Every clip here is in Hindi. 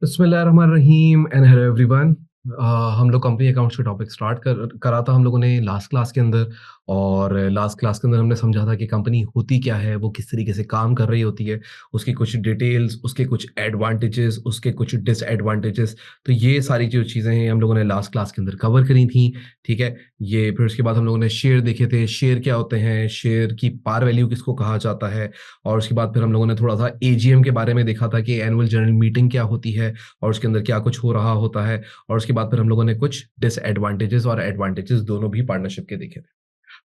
बिस्मिल्लाहिर्रहमानिर्रहीम एंड हेलो एवरीवन। हम लोग कंपनी अकाउंट्स के टॉपिक स्टार्ट कर करा था हम लोगों ने लास्ट क्लास के अंदर। और लास्ट क्लास के अंदर हमने समझा था कि कंपनी होती क्या है, वो किस तरीके से काम कर रही होती है, उसकी कुछ डिटेल्स, उसके कुछ एडवांटेजेस, उसके कुछ डिसएडवांटेजेस। तो ये सारी जो चीज़ें हैं हम लोगों ने लास्ट क्लास के अंदर कवर करी थी। ठीक है। ये फिर उसके बाद हम लोगों ने शेयर देखे थे, शेयर क्या होते हैं, शेयर की पार वैल्यू किसको कहा जाता है। और उसके बाद फिर हम लोगों ने थोड़ा सा एजीएम के बारे में देखा था कि एनुअल जनरल मीटिंग क्या होती है और उसके अंदर क्या कुछ हो रहा होता है। और उसके बाद फिर हम लोगों ने कुछ डिसएडवांटेजेस और एडवांटेजेस दोनों भी पार्टनरशिप के देखे थे।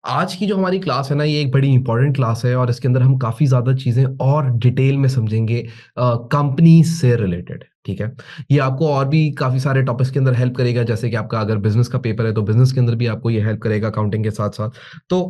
आज की जो हमारी क्लास है ना, ये एक बड़ी इंपॉर्टेंट क्लास है और इसके अंदर हम काफ़ी ज़्यादा चीज़ें और डिटेल में समझेंगे कंपनी से रिलेटेड। ठीक है। ये आपको और भी काफ़ी सारे टॉपिक्स के अंदर हेल्प करेगा, जैसे कि आपका अगर बिज़नेस का पेपर है तो बिज़नेस के अंदर भी आपको ये हेल्प करेगा अकाउंटिंग के साथ-साथ। तो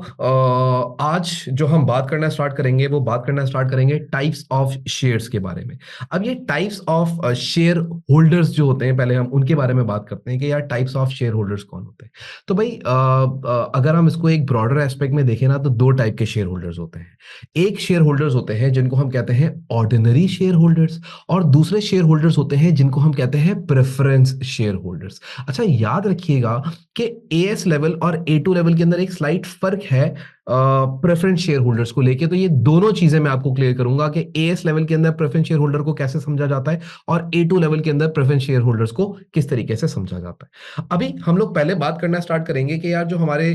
आज जो हम बात करना स्टार्ट करेंगे, वो बात करना स्टार्ट करेंगे टाइप्स ऑफ शेयर्स के बारे में। अब ये टाइप्स ऑफ शेयर होल्डर्स जो होते हैं, पहले हम उनके बारे में बात करते हैं कि यार टाइप्स ऑफ शेयर होल्डर्स कौन होते हैं। तो भाई अगर हम इसको एक ब्रॉडर एस्पेक्ट में देखें ना, तो 2 टाइप के शेयर होल्डर्स होते हैं। एक शेयर होल्डर्स होते हैं जिनको हम कहते हैं ऑर्डिनरी शेयर होल्डर्स और दूसरे शेयर होल्डर्स होते हैं जिनको हम कहते हैं प्रेफरेंस शेयर होल्डर्स। अच्छा, याद रखिएगा कि एएस लेवल और ए2 लेवल के अंदर एक स्लाइट फ़र्क है प्रेफरेंस शेयर होल्डर्स को लेके। तो ये दोनों चीज़ें मैं आपको क्लियर करूँगा कि एएस लेवल के अंदर प्रेफरेंस शेयर होल्डर को कैसे समझा जाता है और ए2 लेवल के अंदर प्रेफरेंस शेयर होल्डर्स को किस तरीके से समझा जाता है। अभी हम लोग पहले बात करना स्टार्ट करेंगे कि यार जो हमारे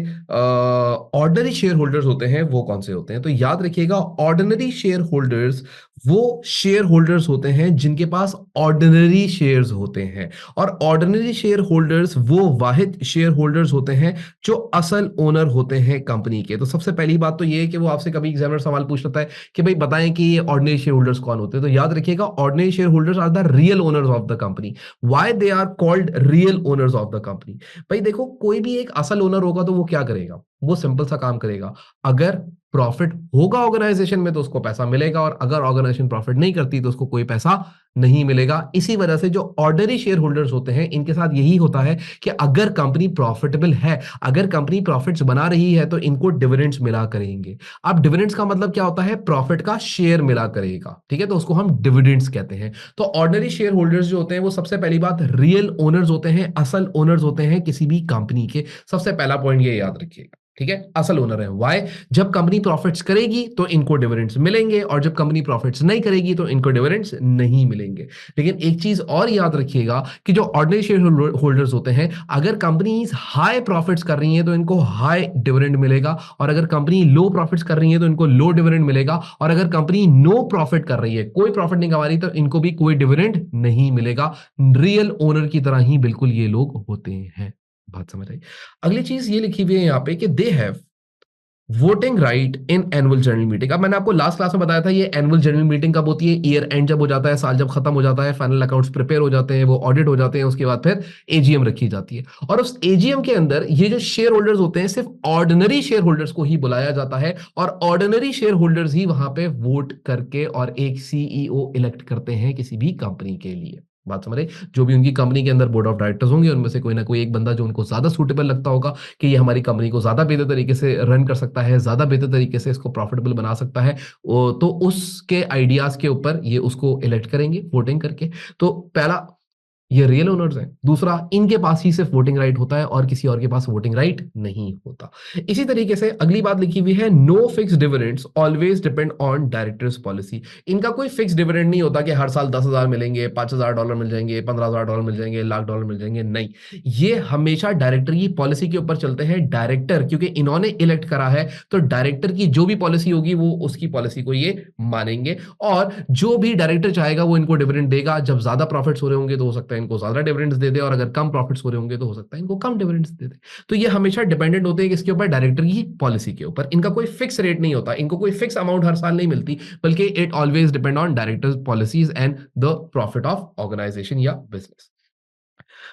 ऑर्डिनरी शेयर होल्डर्स होते हैं वो कौन से होते हैं। तो याद रखिएगा, ऑर्डिनरी शेयर होल्डर्स वो शेयर होल्डर्स होते हैं जिनके पास ऑर्डिनरी शेयर्स होते हैं। और ऑर्डिनरी शेयर होल्डर्स वो वाहिद शेयर होल्डर्स होते हैं जो असल ओनर होते हैं कंपनी के। तो सबसे पहली बात तो ये है कि वो आपसे कभी एग्जामिनर सवाल पूछ लेता है कि भाई बताएं कि ये ऑर्डिनरी शेयर होल्डर्स कौन होते हैं। तो याद रखिएगा, ordinary share holders are the real owners of the company. Why they are called real owners of the company? भाई देखो, कोई भी एक असल ओनर होगा तो वो क्या करेगा, वो सिंपल सा काम करेगा। अगर प्रॉफिट होगा ऑर्गेनाइजेशन में तो उसको पैसा मिलेगा, और अगर ऑर्गेनाइजेशन प्रॉफिट नहीं करती तो उसको कोई पैसा नहीं मिलेगा। इसी वजह से जो ऑर्डिनरी शेयर होल्डर्स होते हैं, इनके साथ यही होता है कि अगर कंपनी प्रॉफिटेबल है, अगर कंपनी प्रॉफिट्स बना रही है, तो इनको डिविडेंड्स मिला करेंगे। अब डिविडेंड्स का मतलब क्या होता है? प्रॉफिट का शेयर मिला करेगा। ठीक है, तो उसको हम डिविडेंड्स कहते हैं। तो ऑर्डिनरी शेयर होल्डर्स जो होते हैं वो सबसे पहली बात रियल ओनर्स होते हैं, असल ओनर्स होते हैं किसी भी कंपनी के। सबसे पहला पॉइंट ये याद रखिएगा। ठीक है, असल ओनर है। वाई? जब कंपनी प्रॉफिट्स करेगी तो इनको डिविडेंड्स मिलेंगे, और जब कंपनी प्रॉफिट्स नहीं करेगी तो इनको डिविडेंड्स नहीं मिलेंगे। लेकिन एक चीज और याद रखिएगा कि जो ऑर्डिनरी शेयर होल्डर्स होते हैं, अगर कंपनीज हाई प्रॉफिट्स कर रही हैं तो इनको हाई डिविडेंड मिलेगा, और अगर कंपनी लो प्रॉफिट्स कर रही है तो इनको लो डिविडेंड मिलेगा, और अगर कंपनी नो प्रॉफिट कर रही है, कोई प्रॉफिट नहीं कमा रही, तो इनको भी कोई डिविडेंड नहीं मिलेगा। रियल ओनर की तरह ही बिल्कुल ये लोग होते हैं। बात समझ आई? अगली चीज ये लिखी हुई है यहाँ पे कि they have voting right in annual general meeting. अब मैंने आपको लास्ट क्लास में बताया था ये एनुअल जनरल मीटिंग कब होती है? ईयर एंड जब हो जाता है, साल जब खत्म हो जाता है, फाइनल अकाउंट्स प्रिपेयर हो जाते हैं, वो ऑडिट हो जाते हैं, उसके बाद फिर एजीएम रखी जाती है। और उस एजीएम के अंदर ये जो शेयर होल्डर्स होते हैं, सिर्फ ऑर्डिनरी शेयर होल्डर्स को ही बुलाया जाता है, और ऑर्डिनरी शेयर होल्डर्स ही वहां पे वोट करके और एक सीईओ इलेक्ट करते हैं किसी भी कंपनी के लिए। बात समझ रहे? जो भी उनकी कंपनी के अंदर बोर्ड ऑफ डायरेक्टर्स होंगे, उनमें से कोई ना कोई एक बंदा जो उनको ज्यादा सूटेबल लगता होगा कि ये हमारी कंपनी को ज्यादा बेहतर तरीके से रन कर सकता है, ज्यादा बेहतर तरीके से इसको प्रॉफिटेबल बना सकता है, तो उसके आइडियाज के ऊपर ये उसको इलेक्ट करेंगे वोटिंग करके। तो पहला, ये रियल ओनर्स हैं। दूसरा, इनके पास ही सिर्फ वोटिंग राइट होता है और किसी और के पास वोटिंग राइट नहीं होता। इसी तरीके से अगली बात लिखी हुई है, no fix dividends always depend on directors policy. इनका कोई फिक्स डिविडेंड नहीं होता कि हर साल 10,000 मिलेंगे, $5,000 मिल जाएंगे, $15,000 मिल जाएंगे, $1,00,000 मिल जाएंगे। नहीं, ये हमेशा डायरेक्टर की पॉलिसी के ऊपर चलते हैं। डायरेक्टर, क्योंकि इन्होंने इलेक्ट करा है, तो डायरेक्टर की जो भी पॉलिसी होगी वो उसकी पॉलिसी को ये मानेंगे, और जो भी डायरेक्टर चाहेगा वो इनको डिविडेंड देगा। जब ज्यादा प्रॉफिट्स हो रहे होंगे तो हो सकता है इनको ज्यादा डिविडेंड्स दे दे, और अगर कम प्रॉफिट्स हो रहे होंगे तो हो सकता है इनको कम डिविडेंड्स दे दे। तो ये हमेशा डिपेंडेंट होते हैं किसके ऊपर? डायरेक्टर की पॉलिसी के ऊपर। इनका कोई फिक्स रेट नहीं होता, इनको कोई फिक्स अमाउंट हर साल नहीं मिलती, बल्कि it always depend on directors policies and the profit of organization या बिजनेस।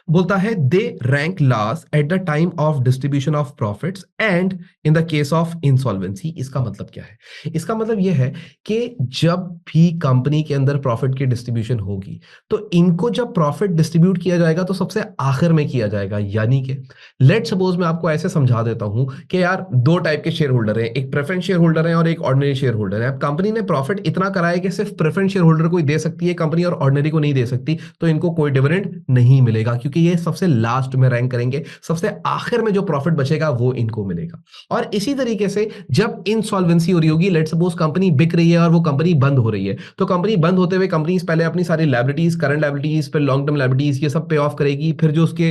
बोलता है they rank last at the time of distribution of profits and in the case of insolvency. इसका मतलब क्या है? इसका मतलब यह है कि जब भी कंपनी के अंदर प्रॉफिट की डिस्ट्रीब्यूशन होगी तो इनको जब प्रॉफिट डिस्ट्रीब्यूट किया जाएगा तो सबसे आखिर में किया जाएगा। यानी कि लेट सपोज मैं आपको ऐसे समझा देता हूं कि यार दो टाइप के शेयर होल्डर हैं, एक प्रेफरेंस शेयर होल्डर है और एक ऑर्डिनरी शेयर होल्डर है। अब कंपनी ने प्रॉफिट इतना करा है कि सिर्फ प्रेफरेंस शेयर होल्डर को ही दे सकती है कंपनी और ऑर्डिनरी को नहीं दे सकती, तो इनको कोई डिविडेंड नहीं मिलेगा क्योंकि ये सबसे लास्ट में रैंक करेंगे, सबसे आखिर में जो प्रॉफिट बचेगा वो इनको मिलेगा। और इसी तरीके से जब इंसॉल्वेंसी हो रही होगी, लेट सपोज कंपनी बिक रही है और वो कंपनी बंद हो रही है, तो कंपनी बंद होते हुए कंपनी पहले अपनी सारी लायबिलिटीज, करंट लायबिलिटीज, फिर लॉन्ग टर्म लायबिलिटीज, ये सब पे ऑफ करेगी। फिर जो उसके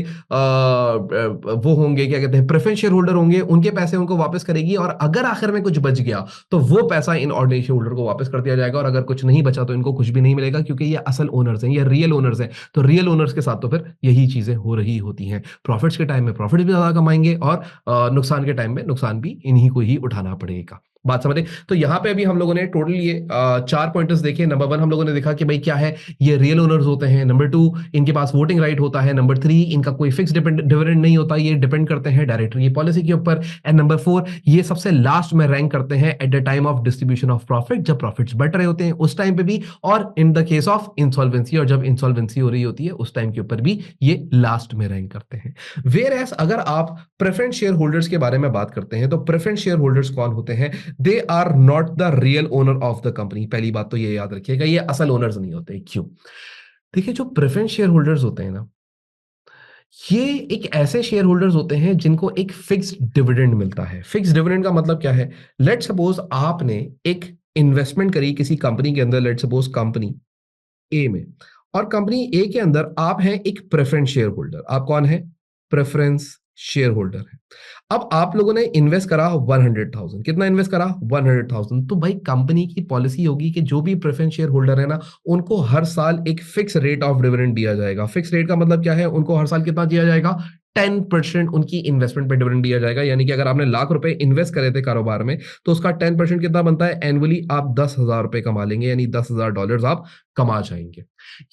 वो होंगे, क्या कहते हैं, प्रेफरेंस शेयर होल्डर होंगे, उनके पैसे उनको वापस करेगी। और अगर आखिर में कुछ बच गया तो वो पैसा इन ऑर्डिनरी शेयर होल्डर को वापस कर दिया जाएगा। और अगर कुछ नहीं बचा तो इनको कुछ भी नहीं मिलेगा क्योंकि ये असल ओनर्स हैं, ये रियल ओनर्स हैं। तो रियल ओनर्स के साथ तो फिर यही चीजें हो रही होती हैं। प्रॉफिट्स के टाइम में प्रॉफिट भी ज्यादा कमाएंगे और नुकसान के टाइम में नुकसान भी इन्हीं को ही उठाना पड़ेगा। बात समझे? तो यहां पे अभी हम लोगों ने टोटल ये चार पॉइंटर्स देखे। नंबर वन हम लोगों ने देखा कि भाई क्या है, ये रियल ओनर्स होते हैं। नंबर टू, इनके पास वोटिंग राइट होता है। नंबर थ्री, इनका कोई फिक्स डिविडेंड नहीं होता, ये डिपेंड करते हैं डायरेक्टर की पॉलिसी के ऊपर। एंड नंबर फोर, ये सबसे लास्ट में रैंक करते हैं eight the time of distribution of profit, जब प्रॉफिट्स बढ़ रहे होते हैं उस टाइम पे भी, और इन द केस ऑफ इंसॉल्वेंसी, और जब इंसॉल्वेंसी हो रही होती है उस टाइम के ऊपर भी ये लास्ट में रैंक करते हैं। वेयर एज अगर आप प्रेफरेंस शेयर होल्डर्स के बारे में बात करते हैं तो प्रेफरेंस शेयर होल्डर्स कौन होते हैं? They are not the real owner of the company. पहली बात तो ये याद रखिएगा, ये असल ओनर्स नहीं होते। क्यों? देखिए, जो प्रेफरेंस शेयर होल्डर्स होते हैं ना, ये एक ऐसे शेयर होल्डर्स होते हैं जिनको एक फिक्स्ड डिविडेंड मिलता है। फिक्स्ड डिविडेंड का मतलब क्या है? लेट सपोज आपने एक इन्वेस्टमेंट करी किसी कंपनी के अंदर, लेट सपोज कंपनी ए में, और कंपनी ए के अंदर आप हैं एक प्रेफरेंस शेयर होल्डर। आप कौन है? प्रेफरेंस शेयर होल्डर है। अब आप लोगों ने इन्वेस्ट करा 100,000। कितना इन्वेस्ट करा? 100,000। तो भाई कंपनी की पॉलिसी होगी कि जो भी प्रेफरेंस शेयर होल्डर है ना, उनको हर साल एक फिक्स रेट ऑफ डिविडेंड दिया जाएगा। फिक्स रेट का मतलब क्या है? उनको हर साल कितना दिया जाएगा? 10% उनकी इन्वेस्टमेंट पे डिविडेंड दिया जाएगा। यानी कि अगर आपने लाख रुपए इन्वेस्ट करे थे कारोबार में, तो उसका 10% कितना बनता है? एनुअली आप 10,000 रुपए कमा लेंगे, यानी $10,000 आप कमा जाएंगे।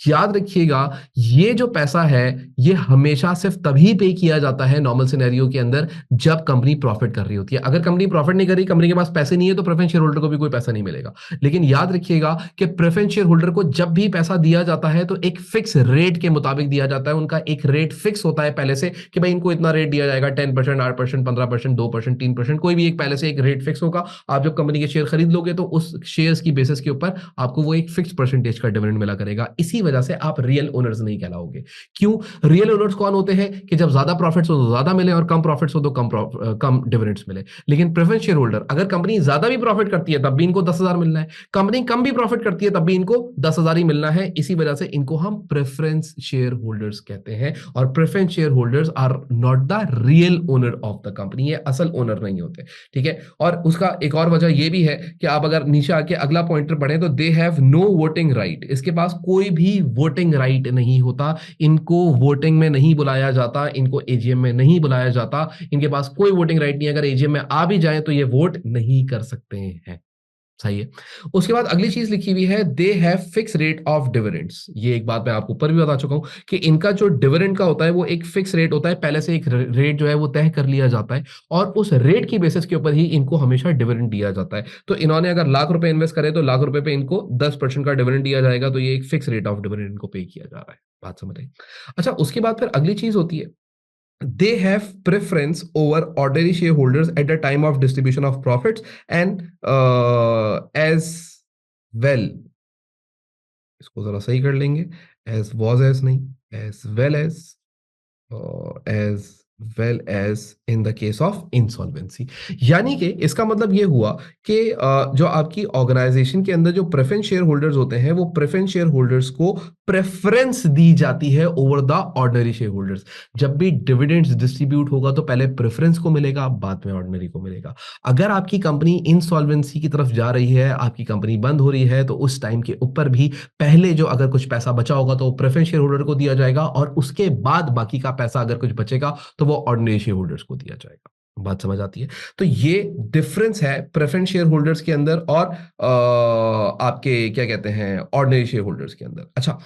याद रखिएगा, ये जो पैसा है ये हमेशा सिर्फ तभी पे किया जाता है नॉर्मल सिनेरियो के अंदर जब कंपनी प्रॉफिट कर रही होती है। अगर कंपनी प्रॉफिट नहीं कर रही, कंपनी के पास पैसे नहीं है, तो प्रेफरेंस शेयर होल्डर को भी कोई पैसा नहीं मिलेगा। लेकिन याद रखिएगा कि प्रेफरेंस शेयर होल्डर को जब भी पैसा दिया जाता है तो एक फिक्स रेट के मुताबिक दिया जाता है। उनका एक रेट फिक्स होता है पहले से कि भाई इनको इतना रेट दिया जाएगा, 10%, 8%, 15%, 2%, 3%, कोई भी एक पहले से एक रेट फिक्स होगा। आप जब कंपनी के शेयर खरीद लोगे तो उस शेयर्स की बेसिस के ऊपर आपको वो एक फिक्स परसेंटेज का डिविडेंड मिला करेगा। इसी वजह से आप रियल ओनर्स नहीं कहलाओगे। क्यों? रियल ओनर्स कौन होते हैं कि जब ज्यादा प्रॉफिट्स हो तो ज्यादा मिले और कम प्रॉफिट्स हो तो कम डिविडेंड्स मिले। लेकिन प्रेफरेंस शेयर होल्डर, अगर कंपनी ज्यादा भी प्रॉफिट करती है तब भी इनको 10,000 मिलना है, कंपनी कम भी प्रॉफिट करती है तब भी इनको 10,000 ही मिलना है। इसी वजह से इनको हम प्रेफरेंस शेयर होल्डर्स कहते हैं। और preference share holders are not the real owner of the company, ये असल ओनर नहीं होते। ठीक है? और उसका एक और वजह यह भी है कि आप अगर नीचे आके अगला पॉइंटर पढ़ें तो they have no voting right. इसके पास कोई भी वोटिंग राइट नहीं होता, इनको वोटिंग में नहीं बुलाया जाता, इनको एजीएम में नहीं बुलाया जाता, इनके पास कोई वोटिंग राइट नहीं है। अगर एजीएम में आ भी जाए तो ये वोट नहीं कर सकते हैं। सही है? उसके बाद अगली चीज लिखी हुई है they have fix rate of dividends. ये एक बात मैं आपको ऊपर भी बता चुका हूं कि इनका जो डिविडेंड का होता है वो एक फिक्स रेट होता है, पहले से एक रेट जो है वो तय कर लिया जाता है और उस रेट की बेसिस के ऊपर ही इनको हमेशा डिविडेंड दिया जाता है। तो इन्होंने अगर लाख रुपए इन्वेस्ट करे तो लाख रुपए पे इनको 10% का डिविडेंड दिया जाएगा। तो ये एक फिक्स रेट ऑफ डिविडेंड इनको पे किया जा रहा है। बात समझ आई? अच्छा, उसके बाद फिर अगली चीज होती है they have preference over ordinary shareholders at the time of distribution of profits and as well, इसको जरा सही कर लेंगे, as was as नहीं, as well as in the case of insolvency। यानी कि इसका मतलब ये हुआ कि जो आपकी ऑर्गेनाइजेशन के अंदर जो प्रेफरेंस शेयर होल्डर्स होते हैं वो प्रेफरेंस शेयर होल्डर्स को प्रेफरेंस दी जाती है over the ordinary share holders. जब भी डिविडेंड्स डिस्ट्रीब्यूट होगा तो पहले प्रेफरेंस को मिलेगा, बाद में ऑर्डिनरी को मिलेगा। अगर आपकी कंपनी इंसॉल्वेंसी की तरफ जा रही है, आपकी कंपनी बंद हो रही है, तो उस टाइम के ऊपर भी पहले जो अगर कुछ पैसा बचा होगा तो प्रेफरेंस शेयर होल्डर को दिया जाएगा और उसके बाद बाकी का पैसा अगर कुछ बचेगा तो वो ऑर्डिनरी शेयर होल्डर्स को दिया जाएगा। बात समझ आती है? तो ये डिफरेंस है प्रेफरेंस शेयर होल्डर्स के अंदर और आपके क्या कहते हैं ऑर्डिनरी शेयर होल्डर्स के अंदर। अच्छा,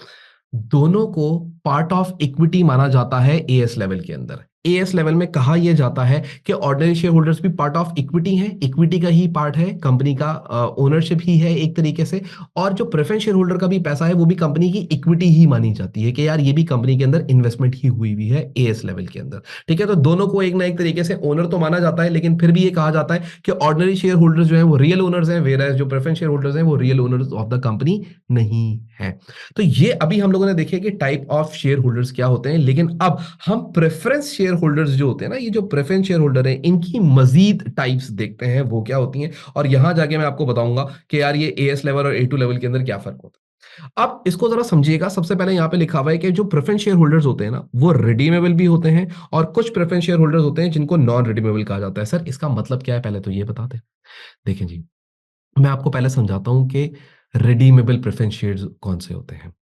दोनों को पार्ट ऑफ इक्विटी माना जाता है एएस लेवल के अंदर। एएस लेवल में कहा यह जाता है कि ऑर्डिनरी शेयर होल्डर्स भी पार्ट ऑफ इक्विटी हैं, इक्विटी का ही पार्ट है, कंपनी का ओनरशिप ही है एक तरीके से। और जो प्रेफरेंस शेयर होल्डर का भी पैसा है वो भी कंपनी की इक्विटी ही मानी जाती है कि यार ये भी कंपनी के अंदर इन्वेस्टमेंट ही हुई हुई है एएस लेवल के अंदर। ठीक है, तो दोनों को एक ना एक तरीके से ओनर तो माना जाता है, लेकिन फिर भी ये कहा जाता है कि ऑर्डिनरी शेयर होल्डर्स जो है वो रियल ओनर्स हैं, वेयर जो प्रेफरेंस शेयर होल्डर्स हैं वो real owners of the company नहीं है। तो ये अभी हम लोगों ने देखे कि टाइप ऑफ शेयर होल्डर्स क्या होते हैं, लेकिन अब हम प्रेफरेंस शेयर होल्डर्स जो होते हैं ना, ये जो प्रेफरेंस शेयर होल्डर हैं, इनकी मजीद टाइप्स देखते हैं वो क्या होती हैं, और यहां जाके मैं आपको बताऊंगा कि यार ये एएस लेवल और ए2 लेवल के अंदर क्या फर्क होता है। अब इसको जरा समझिएगा। सबसे पहले यहां पे लिखा हुआ है कि जो प्रेफरेंस शेयर होल्डर्स होते हैं ना, वो रिडीमेबल भी होते हैं, और कुछ प्रेफरेंस शेयर होल्डर्स होते हैं जिनको नॉन रिडीमेबल कहा जाता है। सर इसका मतलब क्या है, पहले तो ये बता दें। देखें जी, मैं आपको पहले समझाता हूं कि रिडीमेबल प्रेफरेंस शेयर्स कौन से होते हैं।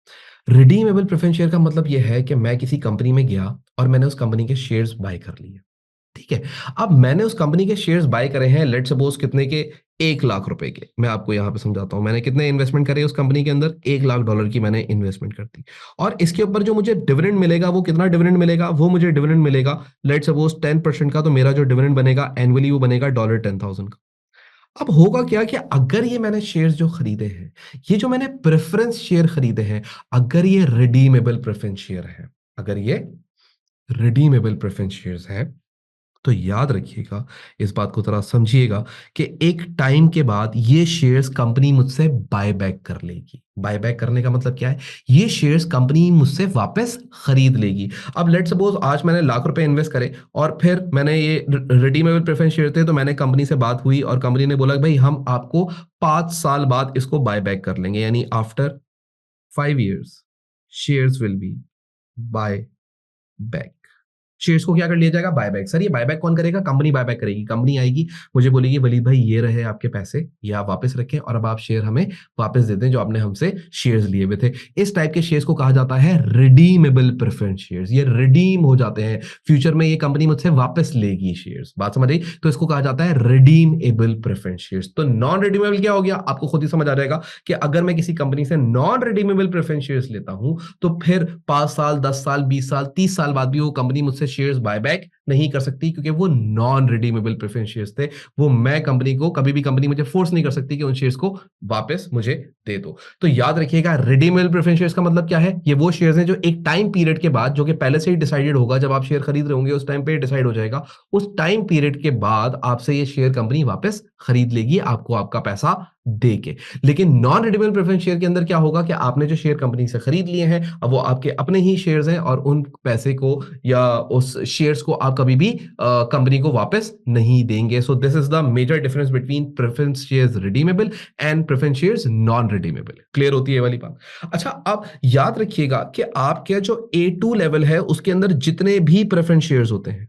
रिडीमेबल प्रेफरेंस शेयर का मतलब यह है कि मैं किसी कंपनी में गया और मैंने उस कंपनी के शेयर्स बाय कर लिए। ठीक है, अब मैंने उस कंपनी के शेयर्स बाय करे हैं, लेट सपोज कितने के, 1 लाख रुपए के। मैं आपको यहां पे समझाता हूं मैंने कितने इन्वेस्टमेंट करे उस कंपनी के अंदर, $1 लाख की मैंने इन्वेस्टमेंट कर दी। और इसके ऊपर जो मुझे डिविडेंड मिलेगा, वो कितना डिविडेंड मिलेगा, वो मुझे डिविडेंड मिलेगा लेट सपोज 10% का। तो मेरा जो डिविडेंड बनेगा एनुअली वो बनेगा $10,000 का। अब होगा क्या कि अगर ये मैंने शेयर्स जो खरीदे हैं, ये जो मैंने प्रेफरेंस शेयर खरीदे हैं, अगर ये रिडीमेबल प्रेफरेंस शेयर है, अगर ये रिडीमेबल प्रेफरेंस शेयर्स है, तो याद रखिएगा, इस बात को थोड़ा समझिएगा कि एक टाइम के बाद ये शेयर्स कंपनी मुझसे बाय बैक कर लेगी। बाय बैक करने का मतलब क्या है, ये शेयर्स कंपनी मुझसे वापस खरीद लेगी। अब लेट सपोज आज मैंने ₹1 लाख इन्वेस्ट करे और फिर मैंने ये रिडीमेबल प्रेफरेंस शेयर थे, तो मैंने कंपनी से बात हुई और कंपनी ने बोला भाई हम आपको 5 साल बाद इसको बाय बैक कर लेंगे, यानी after 5 years shares will be buy back. Shares को क्या कर लिया जाएगा, बायबैक। सर ये बायबैक कौन करेगा, कंपनी बायबैक करेगी। कंपनी आएगी, मुझे बोलेगी वलीद भाई ये रहे आपके पैसे, ये आप वापस रखें और अब आप शेयर हमें वापस दे दें जो आपने हमसे शेयर्स लिए हुए थे। इस टाइप के शेयर्स को कहा जाता है रिडीमेबल प्रेफरेंस शेयर्स। ये रिडीम हो जाते हैं, फ्यूचर में ये कंपनी मुझसे वापस लेगी शेयर्स। बात समझ आई, तो इसको कहा जाता है रिडीमेबल प्रेफरेंस शेयर्स। तो नॉन रिडीमेबल क्या हो गया, आपको खुद ही समझ आ जाएगा कि अगर मैं किसी कंपनी से नॉन रिडीमेबल प्रेफरेंस शेयर्स लेता हूं, तो फिर 5 साल, 10 साल, 20 साल, 30 साल बाद भी वो कंपनी मुझसे शेयर्स बायबैक नहीं कर सकती, क्योंकि वो नॉन रिडीमेबल प्रेफरेंस शेयर्स थे। वो मैं कंपनी को कभी भी, कंपनी मुझे फोर्स नहीं कर सकती कि उन शेयर्स को वापस मुझे दे दो। तो याद रखिएगा, रिडीमेबल प्रेफरेंस शेयर्स का मतलब क्या है, ये वो शेयर्स हैं जो एक टाइम पीरियड के बाद, जो कि पहले से ही डिसाइडेड होगा, जब आप शेयर खरीद रहे होंगे उस टाइम पे डिसाइड हो जाएगा, उस टाइम पीरियड के बाद आपसे ये शेयर कंपनी वापस खरीद लेगी, आपको आपका पैसा दे के। लेकिन नॉन रिडीमेबल प्रेफरेंस शेयर के अंदर क्या होगा कि आपने जो शेयर कंपनी से खरीद लिए हैं, अब वो आपके अपने ही शेयर्स हैं और उन पैसे को या उस शेयर्स को आप कभी भी कंपनी को वापस नहीं देंगे। So this is the major difference between preference shares redeemable and preference shares non redeemable. Clear होती है ये वाली बात। अच्छा, अब याद रखिएगा कि आपके जो A2 लेवल है उसके अंदर जितने भी प्रेफरेंस शेयर्स होते हैं,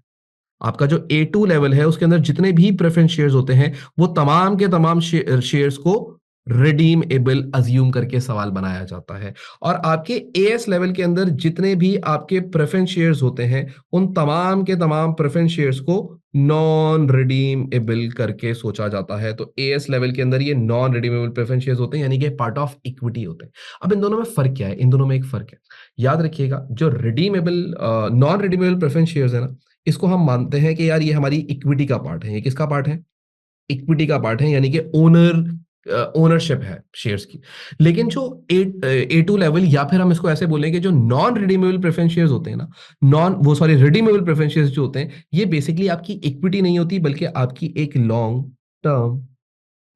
आपका जो A2 लेवल है उसके अंदर जितने भी प्रेफरेंस शेयर्स होते हैं, वो तमाम के तमाम शेयर्स को रिडीमेबल अज्यूम करके सवाल बनाया जाता है। और आपके एएस लेवल के अंदर जितने भी आपके प्रेफरेंस शेयर्स होते हैं, उन तमाम के तमाम प्रेफरेंस शेयर्स को नॉन रिडीमेबल करके सोचा जाता है। तो एएस लेवल के अंदर ये नॉन रिडीमेबल प्रेफरेंस शेयर्स होते हैं, यानी कि पार्ट ऑफ इक्विटी होते हैं। अब इन दोनों में फर्क क्या है, इन दोनों में एक फर्क है। याद रखिएगा, जो redeemable non redeemable preference shares है ना, इसको हम मानते हैं कि यार ये हमारी इक्विटी का पार्ट है। ये किसका पार्ट है, इक्विटी का पार्ट है, यानी कि ओनरशिप है शेयर्स की। लेकिन जो A2 लेवल, या फिर हम इसको ऐसे बोलेंगे, जो नॉन रिडीमेबल प्रेफरेंस शेयर्स होते हैं ना, नॉन वो सॉरी रिडीमेबल प्रेफरेंस शेयर्स जो होते हैं, ये बेसिकली आपकी इक्विटी नहीं होती, बल्कि आपकी एक लॉन्ग टर्म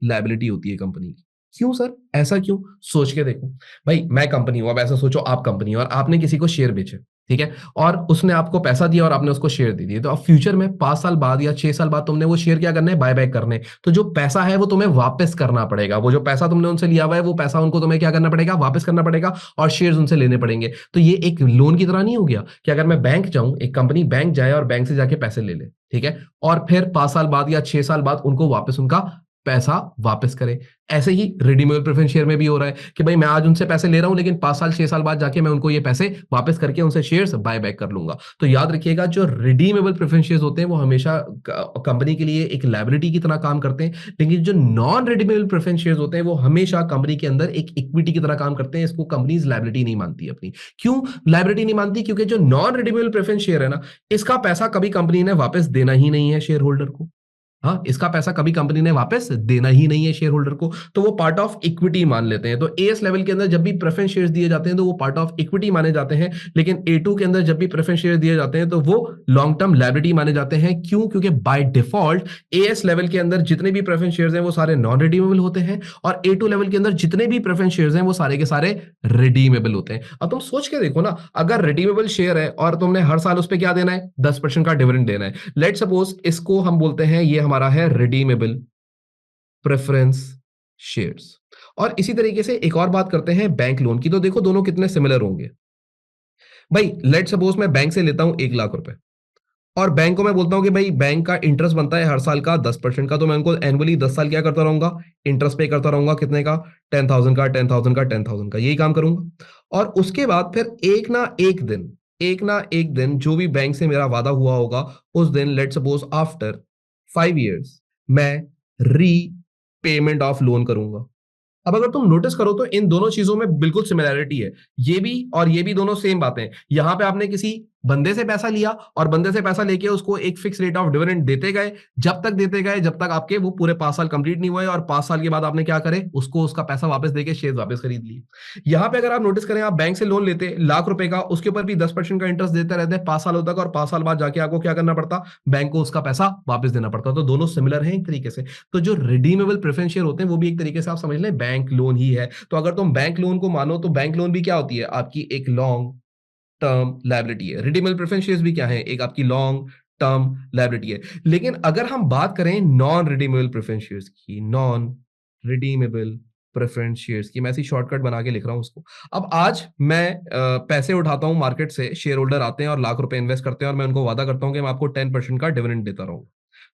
लायबिलिटी होती है कंपनी की। क्यों सर, ऐसा क्यों, सोच के देखो। भाई मैं कंपनी हूं, अब ऐसा सोचो आप कंपनी हो और आपने किसी को शेयर बेचे, ठीक है, और उसने आपको पैसा दिया और आपने उसको शेयर दे दिए। तो अब फ्यूचर में 5 साल बाद या 6 साल बाद तुमने वो शेयर क्या करना है, बाय बैक करने। तो जो पैसा है वो तुम्हें वापस करना पड़ेगा। वो जो पैसा तुमने उनसे लिया हुआ है, वो पैसा उनको तुम्हें क्या करना पड़ेगा, वापस करना पड़ेगा, और शेयर उनसे लेने पड़ेंगे। तो ये एक लोन की तरह नहीं हो गया कि अगर मैं बैंक जाऊं, एक कंपनी बैंक जाए और बैंक से जाके पैसे ले ले, ठीक है, और फिर 5 साल बाद या 6 साल बाद उनको वापस उनका पैसा वापस करें। ऐसे ही रिडीमेबल प्रेफरेंस शेयर में भी हो रहा है कि भाई मैं आज उनसे पैसे ले रहा हूं, लेकिन 5 साल 6 साल बाद जाके मैं उनको ये पैसे वापस करके उनसे शेयर्स बाय बैक कर लूंगा। तो याद रखिएगा, जो रिडीमेबल प्रेफरेंस शेयर्स होते हैं वो हमेशा कंपनी के लिए एक लायबिलिटी की तरह काम करते हैं, लेकिन जो नॉन रिडीमेबल प्रेफरेंस शेयर्स होते हैं वो हमेशा कंपनी के अंदर एक इक्विटी की तरह काम करते हैं। इसको कंपनीज लायबिलिटी नहीं मानती अपनी। क्यों लायबिलिटी नहीं मानती? क्योंकि जो नॉन रिडीमेबल प्रेफरेंस शेयर है ना, इसका पैसा कभी कंपनी ने वापस देना ही नहीं है शेयर होल्डर को। हाँ, इसका पैसा कभी कंपनी ने वापस देना ही नहीं है शेयर होल्डर को, तो वो पार्ट ऑफ इक्विटी मान लेते हैं। तो एएस लेवल के अंदर जब भी प्रेफरेंस शेयर्स दिए जाते हैं तो वो पार्ट ऑफ इक्विटी माने जाते हैं, लेकिन ए2 के अंदर जब भी प्रेफरेंस शेयर दिए जाते हैं तो वो लॉन्ग टर्म लायबिलिटी माने जाते हैं। क्यों? क्योंकि बाय डिफॉल्ट एएस लेवल के अंदर जितने भी प्रेफरेंस शेयर्स हैं वो सारे नॉन रिडीमेबल होते हैं, और ए2 लेवल के अंदर जितने भी प्रेफरेंस शेयर्स हैं वो सारे के सारे रिडीमेबल होते हैं। अब तुम सोच के देखो ना, अगर रिडीमेबल शेयर है और तुमने हर साल उस पर क्या देना है, 10% का डिविडेंड देना है। लेट सपोज इसको हम बोलते हैं ये हमारा है रिडीमेबल प्रेफरेंस शेयर्स। और इसी तरीके से एक और बात करते हैं बैंक लोन की। तो देखो दोनों कितने सिमिलर होंगे। भाई लेट सपोज मैं बैंक से लेता हूं 1 लाख रुपए, और बैंक को मैं बोलता हूं कि भाई बैंक का इंटरेस्ट बनता है हर साल का 10% का, तो मैं उनको एनुअली 10 साल क्या करता रहूंगा, इंटरेस्ट पे करता रहूंगा। कितने का? 10,000 का, 10,000 का, 10,000 का, यही काम करूंगा। और उसके बाद फिर एक ना एक दिन जो भी बैंक से मेरा वादा हुआ होगा, उस दिन लेट सपोज आफ्टर 5 years मैं रीपेमेंट ऑफ लोन करूंगा। अब अगर तुम नोटिस करो तो इन दोनों चीजों में बिल्कुल सिमिलैरिटी है। ये भी और ये भी दोनों सेम बातें। यहां पे आपने किसी बंदे से पैसा लिया और बंदे से पैसा लेके उसको एक फिक्स रेट ऑफ डिविडेंड देते गए, जब तक देते गए जब तक आपके वो पूरे 5 साल कंप्लीट नहीं हुए, और 5 साल के बाद आपने क्या करे, उसको उसका पैसा वापस देके शेयर वापस खरीद लिए। यहां पे अगर आप नोटिस करें, आप बैंक से लोन लेते लाख रुपए का, उसके ऊपर भी 10% का इंटरेस्ट देते रहते हैं 5 सालों तक, और 5 साल बाद जाके आपको क्या करना पड़ता, बैंक को उसका पैसा वापस देना पड़ता। तो दोनों सिमिलर हैं एक तरीके से। तो जो रिडीमेबल प्रेफरेंस शेयर होते हैं वो भी एक तरीके से आप समझ लें बैंक लोन ही है। तो अगर तुम बैंक लोन को मानो तो बैंक लोन भी क्या होती है, आपकी एक लॉन्ग टर्म लायबिलिटी है। रिडीमेबल प्रेफरेंस शेयर्स भी क्या है, एक आपकी लॉन्ग टर्म लायबिलिटी है। लेकिन अगर हम बात करें नॉन रिडीमेबल प्रेफरेंस शेयर्स की, नॉन रिडीमेबल प्रेफरेंस शेयर्स की, मैं ऐसी शॉर्टकट बना के लिख रहा हूं उसको। अब आज मैं पैसे उठाता हूं मार्केट से, शेयर होल्डर आते हैं और लाख रुपए इन्वेस्ट करते हैं, और मैं उनको वादा करता हूं कि मैं आपको 10% का डिविडेंड देता रहूंगा।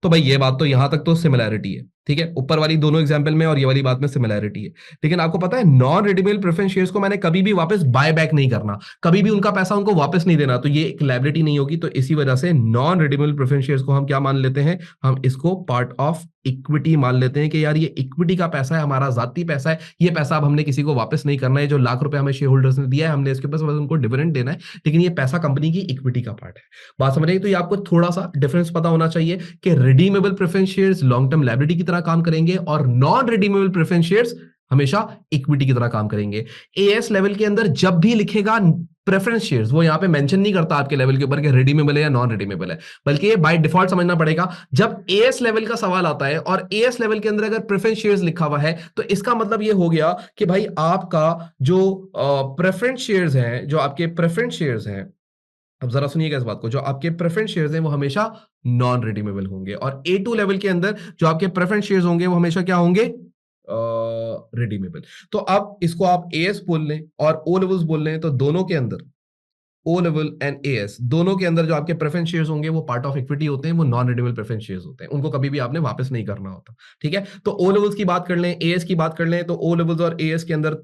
तो भाई ये बात तो यहां तक तो सिमिलैरिटी है, ठीक है, ऊपर वाली दोनों एग्जांपल में और ये वाली बात में सिमिलैरिटी है। लेकिन आपको पता है नॉन रिडीमेबल प्रेफरेंस शेयर्स को मैंने कभी भी वापस बाय बैक नहीं करना, कभी भी उनका पैसा उनको वापस नहीं देना, तो ये एक लायबिलिटी नहीं होगी। तो इसी वजह से नॉन रिडीमेबल प्रेफरेंस शेयर्स को हम क्या मान लेते हैं, हम इसको पार्ट ऑफ इक्विटी मान लेते हैं कि यार ये इक्विटी का पैसा है, हमारा जाती पैसा है, ये पैसा अब हमने किसी को वापस नहीं करना है। जो लाख रुपए हमें शेयर होल्डर्स ने दिया है, हमने इसके ऊपर बस उनको डिविडेंड देना है, लेकिन ये पैसा कंपनी की इक्विटी का पार्ट है। बात समझ रहे हैं? तो ये आपको थोड़ा सा डिफरेंस पता होना चाहिए कि redeemable preference shares long term liability की तरह काम करेंगे, और नॉन रिडीमेबल प्रेफरेंस शेयर्स हमेशा इक्विटी की तरह काम करेंगे। एएस लेवल के अंदर जब भी लिखेगा प्रेफरेंस शेयर्स, वो यहां पे मेंशन नहीं करता आपके लेवल के ऊपर कि रिडीमेबल है या नॉन रिडीमेबल है, बल्कि ये बाय डिफॉल्ट समझना पड़ेगा। जब एएस लेवल का सवाल आता है और एएस लेवल के अंदर अगर प्रेफरेंस शेयर्स लिखा हुआ है, तो इसका मतलब ये हो गया कि भाई आपका जो प्रेफरेंस शेयर्स हैं, जो आपके प्रेफरेंस शेयर्स हैं, अब जरा सुनिएगा इस बात को, जो आपके प्रेफरेंस शेयर्स हैं वो हमेशा नॉन रिडीमेबल होंगे, और ए2 लेवल के अंदर जो आपके प्रेफरेंस शेयर्स होंगे वो हमेशा क्या होंगे, रिडीमेबल। तो अब इसको आप एएस बोल लें और ओ लेवल्स बोल लें, तो दोनों के अंदर ओ लेवल एंड एएस दोनों के अंदर जो आपके प्रेफरेंस शेयर्स होंगे वो पार्ट ऑफ इक्विटी होते हैं, वो नॉन रिडीमेबल प्रेफरेंस शेयर्स होते हैं, उनको कभी भी आपने वापस नहीं करना होता। ठीक है, तो ओ लेवल्स की बात कर लें, एएस की बात कर लें, तो ओ लेवल्स और एएस के अंदर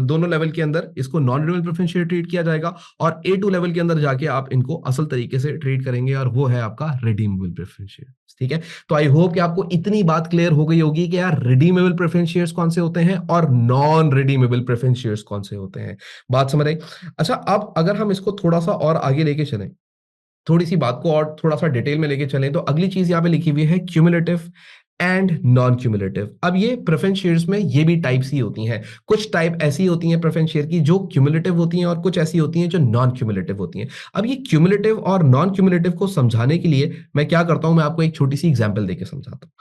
दोनों लेवल के अंदर इसको non redeemable preference share treat किया जाएगा, और ए2 लेवल के अंदर जाके आप इनको असल तरीके से ट्रीट करेंगे, और वो है आपका रिडीमेबल प्रेफरेंस शेयर। ठीक है, तो आई होप कि आपको इतनी बात क्लियर हो गई होगी कि यार रिडीमेबल प्रेफरेंस शेयर्स कौन से होते हैं और नॉन रिडीमेबल प्रेफरेंस शेयर्स कौन से होते हैं। बात समझ आई? अच्छा, अब अगर हम इसको थोड़ा सा और आगे लेके चलें, थोड़ी सी बात को और थोड़ा सा डिटेल में लेके चलें, तो अगली चीज यहां पे लिखी हुई है क्यूमुलेटिव एंड नॉन क्यूमुलेटिव। अब ये प्रेफरेंस शेयर्स में ये भी टाइप्स ही होती हैं। कुछ टाइप ऐसी होती हैं प्रेफरेंस शेयर की जो क्यूमुलेटिव होती हैं, और कुछ ऐसी होती हैं जो नॉन क्यूमुलेटिव होती हैं। अब ये क्यूमुलेटिव और नॉन क्यूमुलेटिव को समझाने के लिए मैं क्या करता हूं, मैं आपको एक छोटी सी एग्जांपल देके समझाता हूं।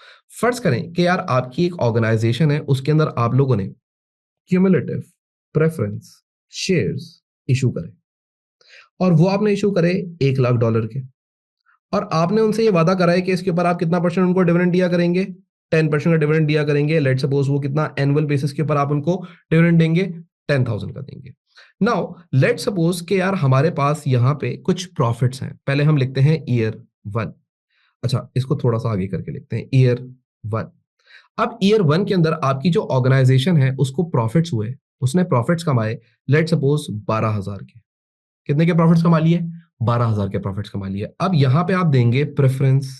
फर्ज करें कि यार आपकी एक ऑर्गेनाइजेशन है, उसके अंदर आप लोगों ने क्यूमुलेटिव प्रेफरेंस शेयर्स इशू करे, और वो आपने इशू करे $1 लाख के, और आपने उनसे ये वादा करा है कि इसके ऊपर आप कितना परसेंट उनको डिविडेंड दिया करेंगे, 10% का डिविडेंड दिया करेंगे। लेट सपोज वो कितना एनुअल बेसिस के ऊपर आप उनको डिविडेंड देंगे, 10,000 का देंगे। नाउ लेट सपोज कि यार हमारे पास यहाँ पे कुछ प्रॉफिट्स हैं। पहले हम लिखते हैं ईयर 1, अच्छा इसको थोड़ा सा आगे करके लिखते हैं ईयर 1। अब ईयर 1 के अंदर आपकी जो ऑर्गेनाइजेशन है उसको प्रॉफिट्स हुए, उसने प्रॉफिट्स कमाए, लेट्स सपोज 12,000 के। कितने के प्रॉफिट्स कमा लिए? 12,000 के प्रॉफिट्स कमा लिए। अब यहां पे आप देंगे प्रेफरेंस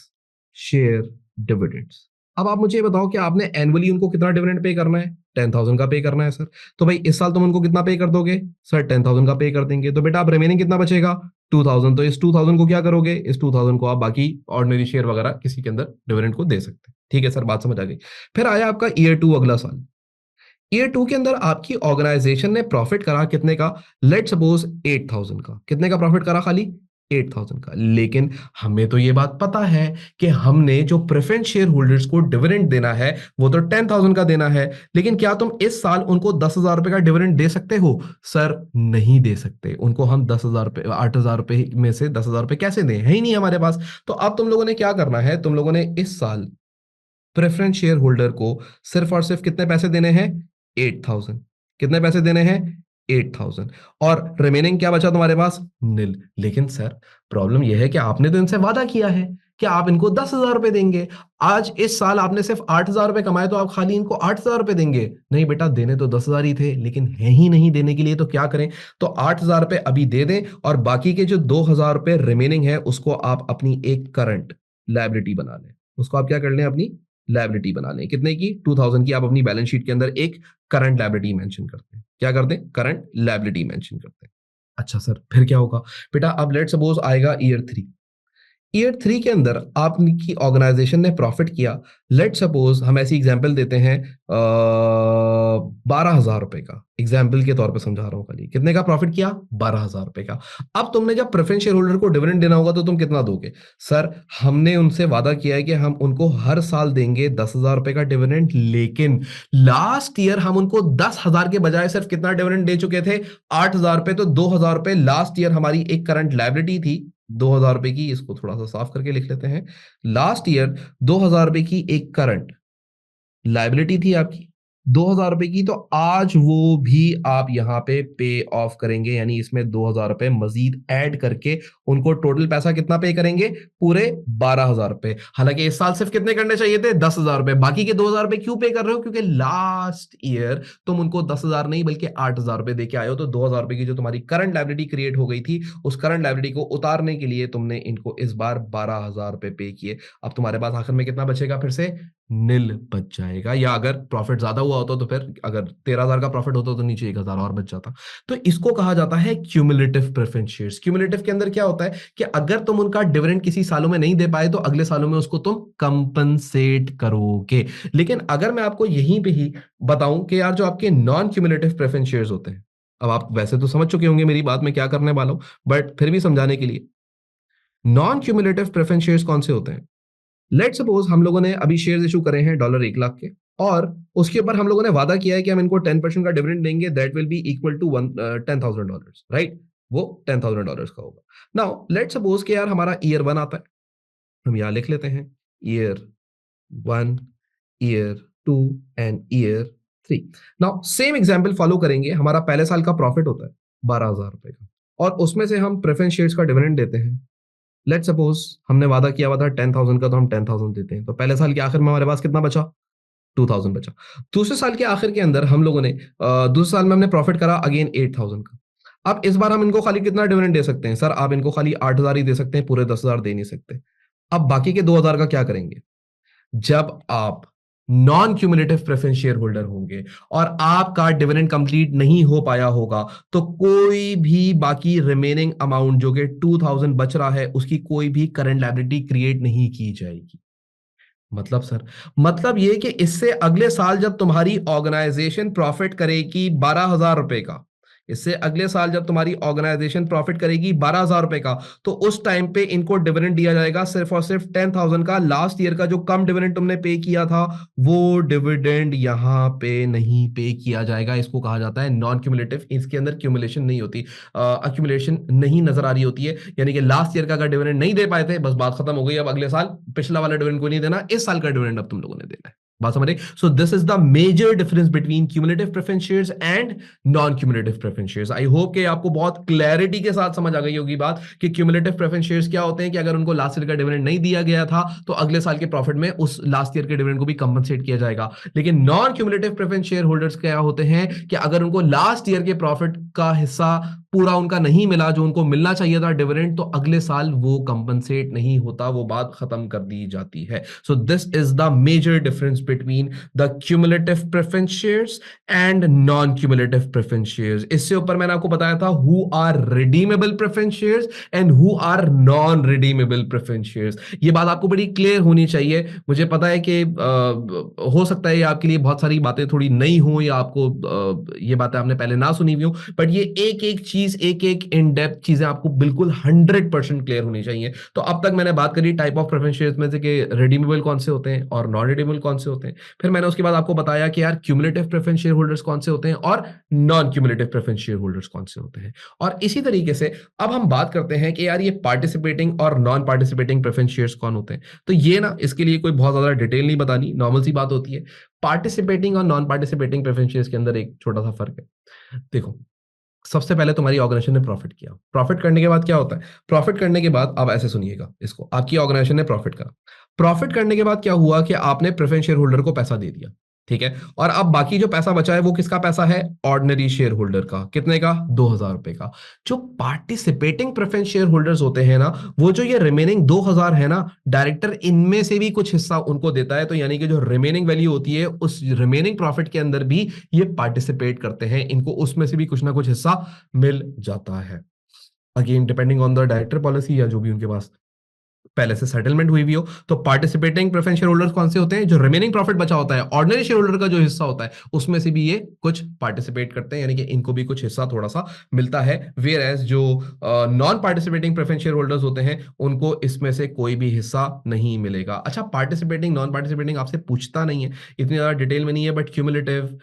शेयर डिविडेंड्स। अब आप मुझे ये बताओ कि आपने एनुअली उनको कितना डिविडेंड पे करना है? 10,000 का पे करना है सर। तो भाई इस साल तुम उनको कितना पे कर दोगे? सर 10,000 का पे कर देंगे। तो बेटा अब रिमेनिंग कितना बचेगा? 2,000। तो इस 2,000 को क्या करोगे? इस 2,000 को आप बाकी ऑर्डिनरी शेयर वगैरह किसी के अंदर डिविडेंड को दे सकते हैं। ठीक है सर, बात समझ आ गई। फिर आया आपका ईयर 2, अगला साल। ईयर 2 के अंदर आपकी ऑर्गेनाइजेशन ने प्रॉफिट करा कितने का? लेट सपोज 8,000 का। कितने का प्रॉफिट करा? खाली 8,000 का। लेकिन हमें तो ये बात पता है कि हमने जो प्रेफरेंस शेयर होल्डर्स को डिविडेंड देना है वो तो 10,000 का देना है। लेकिन क्या तुम इस साल उनको 10,000 रुपए का डिविडेंड दे सकते हो? सर नहीं दे सकते। उनको हम 10,000 रुपए, 8,000 रुपए में से 10,000 रुपए कैसे दें? है ही नहीं हमारे पास। तो अब तुम लोगों ने क्या करना है? तुम लोगों ने इस साल प्रेफरेंस शेयर होल्डर को सिर्फ और सिर्फ कितने पैसे देने हैं? 8,000। कितने पैसे देने हैं? 8,000। और रिमेनिंग क्या बचा तुम्हारे पास? नील। लेकिन सर प्रॉब्लम यह है कि आपने तो इनसे वादा किया है कि आप इनको 10,000 रुपए देंगे। आज इस साल आपने सिर्फ 8,000 रुपए कमाए तो आप खाली इनको 8,000 रुपए देंगे? नहीं बेटा, देने तो 10,000 ही थे, लेकिन है ही नहीं देने के लिए। तो क्या करें? तो 8,000 रुपए अभी दे दें और बाकी के जो 2,000 रुपए रिमेनिंग है उसको आप अपनी एक करंट लायबिलिटी बना लें। उसको आप क्या कर लें? अपनी लायबिलिटी बना लें। कितने की? 2,000 की। आप अपनी बैलेंस शीट के अंदर एक करंट लायबिलिटी मेंशन करते हैं। क्या करते हैं? करंट लायबिलिटी मेंशन करते हैं। अच्छा सर, फिर क्या होगा? बेटा अब लेट सपोज आएगा ईयर 3। ईयर 3 के अंदर आपकी ऑर्गेनाइजेशन ने प्रॉफिट किया। लेट सपोज हम ऐसी एग्जांपल देते हैं 12,000 रुपए का। एग्जांपल के तौर पे समझा रहा हूं खाली। कितने का प्रॉफिट किया? 12,000 रुपए का। अब तुमने जब प्रेफरेंस शेयर होल्डर को डिविडेंड देना होगा तो तुम कितना दोगे? सर हमने उनसे वादा किया है कि हम उनको हर साल देंगे 10,000 रुपए का डिविडेंड। लेकिन लास्ट ईयर हम उनको 10,000 के बजाय सिर्फ कितना डिविडेंड दे चुके थे? 8,000 रुपए। तो 2,000 रुपए लास्ट ईयर हमारी एक करंट लायबिलिटी थी 2,000 रुपए की। इसको थोड़ा सा साफ करके लिख लेते हैं। लास्ट ईयर 2,000 रुपए की एक करंट लायबिलिटी थी आपकी, 2,000 रुपए की। तो आज वो भी आप यहां पे पे ऑफ करेंगे, यानी इसमें 2,000 रुपए मजीद ऐड करके उनको टोटल पैसा कितना पे करेंगे? पूरे 12,000 रुपए। हालांकि इस साल सिर्फ कितने करने चाहिए थे? 10,000 रुपए। बाकी के 2,000 रुपए क्यों पे कर रहे हो? क्योंकि लास्ट ईयर तुम उनको 10,000 नहीं बल्कि 8,000 रुपए दे के आए हो। तो 2,000 रुपए की जो तुम्हारी करंट लायबिलिटी क्रिएट हो गई थी, उस करंट लायबिलिटी को उतारने के लिए तुमने इनको इस बार 12,000 रुपए पे किए। अब तुम्हारे पास आखिर में कितना बचेगा? फिर से नील बच जाएगा। या अगर प्रॉफिट ज्यादा हुआ होता तो फिर अगर 13,000 का प्रॉफिट होता तो नीचे 1,000 और बच जाता। तो इसको कहा जाता है क्यूमुलेटिव प्रेफरेंस शेयर्स। क्यूमुलेटिव के अंदर क्या होता है कि अगर तुम उनका डिविडेंड किसी सालों में नहीं दे पाए तो अगले सालों में उसको तुम कंपनसेट करोगे। लेकिन अगर मैं आपको यहीं पे ही बताऊं कि यार जो आपके नॉन क्यूमुलेटिव प्रेफरेंस शेयर्स होते हैं, अब आप वैसे तो समझ चुके होंगे मेरी बात में क्या करने वाला हूं, बट फिर भी समझाने के लिए, नॉन क्यूमुलेटिव प्रेफरेंस शेयर्स कौन से होते हैं? लेट सपोज हम लोगों ने अभी शेयर इशू करे हैं $1,00,000 के, और उसके ऊपर हम लोगों ने वादा किया है कि हम इनको 10% का डिविडेंड देंगे, that will be equal to $10,000, right? वो $10,000 का होगा। नाउ लेट सपोज कि यार हमारा ईयर 1 आता है। हम यहां लिख लेते हैं year 1, year 2 and year 3। Now same example follow करेंगे। हमारा पहले साल का प्रॉफिट होता है 12,000 रुपए का, और उसमें से हम प्रेफरेंस शेयर्स का डिविडेंड देते हैं। लेट सपोज हमने वादा किया हुआ था 10,000 का, तो हम 10,000 देते हैं। तो पहले साल के आखिर में हमारे पास कितना बचा? 2,000 बचा। दूसरे साल के आखिर के अंदर हम लोगों ने दूसरे साल में हमने प्रॉफिट करा अगेन 8,000 का। अब इस बार हम इनको खाली कितना डिविडेंड दे सकते हैं? सर आप इनको खाली 8,000 ही दे सकते हैं, पूरे 10,000 दे नहीं सकते। अब बाकी के 2,000 का क्या करेंगे? जब आप non cumulative preference share holder होंगे और आपका डिविडेंड कंप्लीट नहीं हो पाया होगा, तो कोई भी बाकी रिमेनिंग अमाउंट जो कि 2,000 बच रहा है उसकी कोई भी करंट लायबिलिटी क्रिएट नहीं की जाएगी। मतलब सर, मतलब ये कि इससे अगले साल जब तुम्हारी ऑर्गेनाइजेशन प्रॉफिट करेगी 12,000 रुपए का, इससे अगले साल जब तुम्हारी ऑर्गेनाइजेशन प्रॉफिट करेगी 12,000 रुपए का, तो उस टाइम पे इनको डिविडेंड दिया जाएगा सिर्फ और सिर्फ 10,000 का। लास्ट ईयर का जो कम डिविडेंड तुमने पे किया था वो डिविडेंड यहां पे नहीं पे किया जाएगा। इसको कहा जाता है नॉन क्यूमुलेटिव। इसके अंदर क्यूमुलेशन नहीं होती, अक्यूमुलेशन नहीं नजर आ रही होती है। यानी कि लास्ट ईयर का अगर डिविडेंड नहीं दे पाए थे, बस बात खत्म हो गई। अब अगले साल पिछला वाला डिविडेंड को नहीं देना, इस साल का डिविडेंड अब तुम लोगों ने देना है। बात समझ रहे? So this is the major difference between cumulative preference shares and non cumulative preference shares. I hope कि आपको बहुत क्लैरिटी के साथ समझ आ गई होगी बात कि क्यूमुलेटिव प्रेफरेंस शेयर्स क्या होते हैं, कि अगर उनको लास्ट ईयर का डिविडेंड नहीं दिया गया था तो अगले साल के प्रॉफिट में उस लास्ट ईयर के डिविडेंड को भी कंपनसेट किया जाएगा। लेकिन non cumulative preference share holders क्या होते हैं कि अगर उनको लास्ट ईयर के प्रॉफिट का हिस्सा पूरा उनका नहीं मिला, जो उनको मिलना चाहिए था डिविडेंड, तो अगले साल वो कंपनसेट नहीं होता, वो बात खत्म कर दी जाती है। So this is the major difference between the cumulative preference shares and non cumulative preference shares. इससे ऊपर मैंने आपको बताया था who are redeemable preference shares and who are non redeemable preference shares. ये बात आपको बड़ी क्लियर होनी चाहिए। मुझे पता है कि हो सकता है ये आपके लिए बहुत सारी बातें थोड़ी नई हो, या आपको ये बातें आपने पहले ना सुनी हुई हो, बट ये एक एक चीज, एक एक इन डेप्थ चीजें आपको बिल्कुल 100% क्लियर होनी चाहिए। तो अब तक मैंने बात curry type of preference shares में से कि रिडीमेबल कौन से होते हैं और नॉन रिडीमेबल कौन से होते हैं। फिर मैंने उसके बाद आपको बताया कि यार क्यूमुलेटिव प्रेफरेंस शेयर होल्डर्स कौन से होते हैं और non cumulative preference share holders कौन से होते हैं। और इसी तरीके से अब हम बात करते हैं कि यार ये पार्टिसिपेटिंग और नॉन पार्टिसिपेटिंग प्रेफरेंस शेयर्स कौन होते हैं। तो ये ना, इसके लिए कोई बहुत ज्यादा डिटेल नहीं बतानी, नॉर्मल सी बात होती है। पार्टिसिपेटिंग और नॉन पार्टिसिपेटिंग प्रेफरेंस शेयर्स के अंदर एक छोटा सा फर्क है। देखो, सबसे पहले तुम्हारी ऑर्गेनाइजेशन ने प्रॉफिट किया। प्रॉफिट करने के बाद क्या होता है? प्रॉफिट करने के बाद, अब ऐसे सुनिएगा इसको, आपकी ऑर्गेनाइजेशन ने प्रॉफिट करा। प्रॉफिट करने के बाद क्या हुआ कि आपने प्रेफरेंस शेयर होल्डर को पैसा दे दिया, ठीक है? और अब बाकी जो पैसा बचा है वो किसका पैसा है? ऑर्डिनरी शेयर होल्डर का। कितने का? 2000 रुपए का। जो पार्टिसिपेटिंग प्रेफरेंस शेयर होल्डर्स होते हैं ना, वो जो ये रिमेनिंग 2000 है ना, डायरेक्टर इनमें से भी कुछ हिस्सा उनको देता है। तो यानी कि जो रिमेनिंग वैल्यू होती है उस रिमेनिंग प्रॉफिट के अंदर भी ये पार्टिसिपेट करते हैं, इनको उसमें से भी कुछ ना कुछ हिस्सा मिल जाता है। Again depending on the director policy या जो भी उनके पास पहले से सेटलमेंट हुई भी हो। तो पार्टिसिपेटिंग प्रेफरेंस शेयर होल्डर्स कौन से होते हैं? जो रिमेनिंग प्रॉफिट बचा होता है, ऑर्डिनरी शेयर होल्डर का जो हिस्सा होता है उसमें से भी ये कुछ पार्टिसिपेट करते हैं, यानी कि इनको भी कुछ हिस्सा थोड़ा सा मिलता है। वेयर एज जो non participating preference share holders होते हैं उनको इसमें से कोई भी हिस्सा नहीं मिलेगा। अच्छा, पार्टिसिपेटिंग नॉन पार्टिसिपेटिंग आपसे पूछता नहीं है, इतनी ज्यादा डिटेल में नहीं है, but cumulative,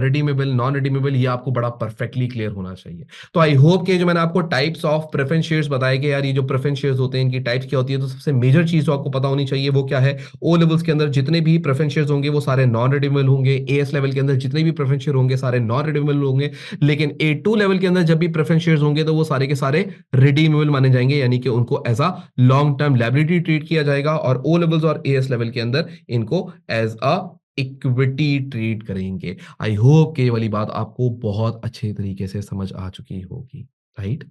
redeemable, non redeemable, ये आपको बड़ा परफेक्टली क्लियर होना चाहिए। तो आई होप कि जो मैंने आपको टाइप्स ऑफ प्रेफरेंस शेयर्स बताए कि यार ये जो प्रेफरेंस शेयर्स होते हैं इनकी टाइप्स क्या होती है, तो सबसे मेजर चीज जो आपको पता होनी चाहिए वो क्या है? ओ लेवल्स के अंदर जितने भी प्रेफरेंस शेयर्स होंगे वो सारे नॉन रिडीमेबल होंगे। एएस लेवल के अंदर जितने भी प्रेफरेंस शेयर होंगे सारे नॉन रिडीमेबल होंगे। लेकिन ए2 लेवल के अंदर जब भी प्रेफरेंस शेयर्स होंगे तो वो सारे के सारे रिडीमेबल माने जाएंगे, यानी कि उनको as a long term liability treat किया जाएगा। और ओ लेवल्स और एएस लेवल के अंदर इनको एज अ इक्विटी ट्रीट करेंगे। आई होप कि ये वाली बात आपको बहुत अच्छे तरीके से समझ आ चुकी होगी, राइट?